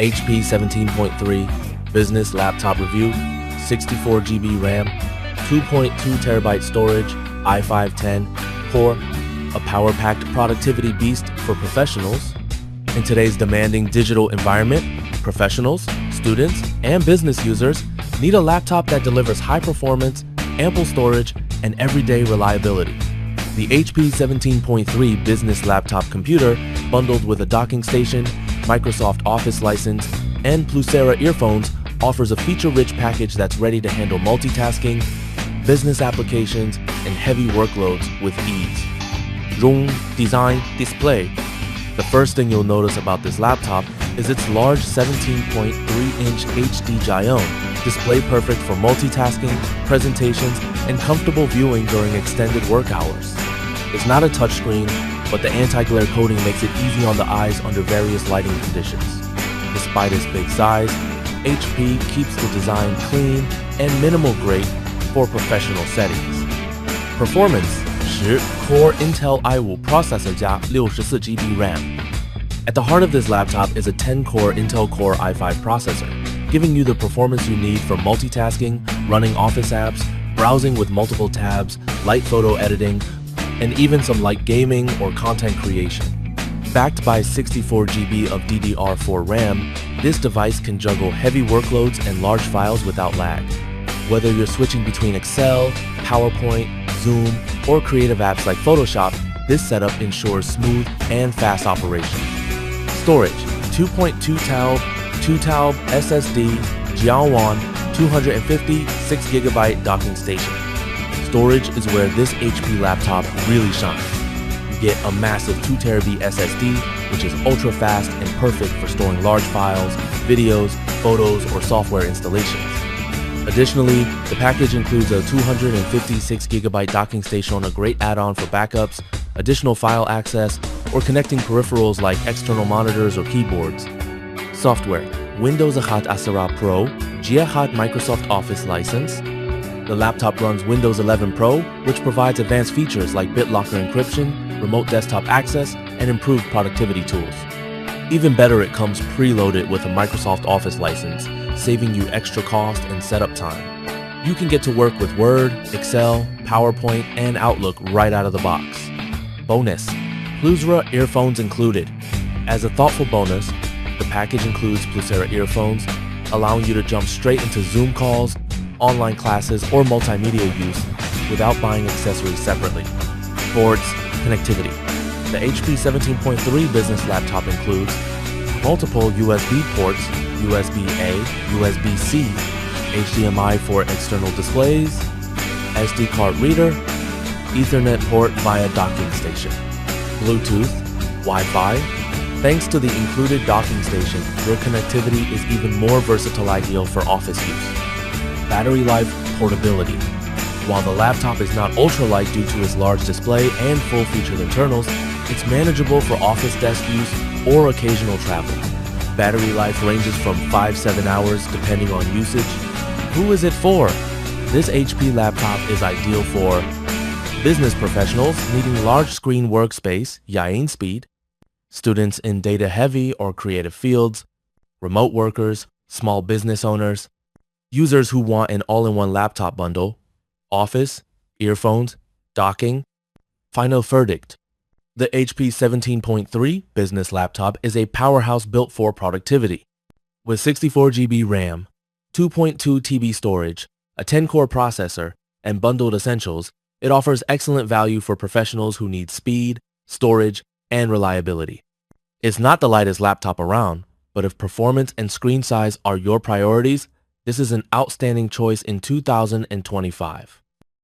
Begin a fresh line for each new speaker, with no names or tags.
HP 17.3 Business Laptop Review, 64 GB RAM, 2.2 TB storage, i5-10 core, a power-packed productivity beast for professionals. In today's demanding digital environment, professionals, students, and business users need a laptop that delivers high performance, ample storage, and everyday reliability. The HP 17.3 Business Laptop Computer, bundled with a docking station, Microsoft Office license, and Plucera earphones, offers a feature-rich package that's ready to handle multitasking, business applications, and heavy workloads with ease. Room, design, display. The first thing you'll notice about this laptop is its large 17.3-inch HD Giant display, perfect for multitasking, presentations, and comfortable viewing during extended work hours. It's not a touchscreen, but the anti-glare coating makes it easy on the eyes under various lighting conditions. Despite its big size, HP keeps the design clean and minimal grade for professional settings. Performance: 10 Core Intel i5 processor 加 64GB RAM. At the heart of this laptop is a 10-core Intel Core i5 processor, giving you the performance you need for multitasking, running Office apps, browsing with multiple tabs, light photo editing, and even some light gaming or content creation. Backed by 64GB of DDR4 RAM, this device can juggle heavy workloads and large files without lag. Whether you're switching between Excel, PowerPoint, Zoom, or creative apps like Photoshop, this setup ensures smooth and fast operation. Storage: 2.2 TB, 2 TB SSD, Jiangwan 250 6GB docking station. Storage is where this HP laptop really shines. You get a massive 2 TB SSD, which is ultra fast and perfect for storing large files, videos, photos, or software installations. Additionally, the package includes a 256GB docking station, a great add-on for backups, additional file access, or connecting peripherals like external monitors or keyboards. Software: Windows 10 Pro, Keypad Microsoft Office license. The laptop runs Windows 11 Pro, which provides advanced features like BitLocker encryption, remote desktop access, and improved productivity tools. Even better, it comes preloaded with a Microsoft Office license, saving you extra cost and setup time. You can get to work with Word, Excel, PowerPoint, and Outlook right out of the box. Bonus: Plucera earphones included. As a thoughtful bonus, the package includes Plucera earphones, allowing you to jump straight into Zoom calls, online classes, or multimedia use without buying accessories separately. Ports: Connectivity. The HP 17.3 business laptop includes multiple USB ports, USB-A, USB-C, HDMI for external displays, SD card reader, Ethernet port via docking station, Bluetooth, Wi-Fi. Thanks to the included docking station, your connectivity is even more versatile, ideal for office use. Battery life: Portability. While the laptop is not ultra-light due to its large display and full-featured internals, it's manageable for office desk use or occasional travel. Battery life ranges from 5-7 hours depending on usage. Who is it for? This HP laptop is ideal for business professionals needing large screen workspace, yayin speed, students in data-heavy or creative fields, remote workers, small business owners, users who want an all-in-one laptop bundle, Office, earphones, docking. Final verdict: the HP 17.3 business laptop is a powerhouse built for productivity. With 64GB RAM, 2.2 TB storage, a 10-core processor, and bundled essentials, it offers excellent value for professionals who need speed, storage, and reliability. It's not the lightest laptop around, but if performance and screen size are your priorities, this is an outstanding choice in 2025.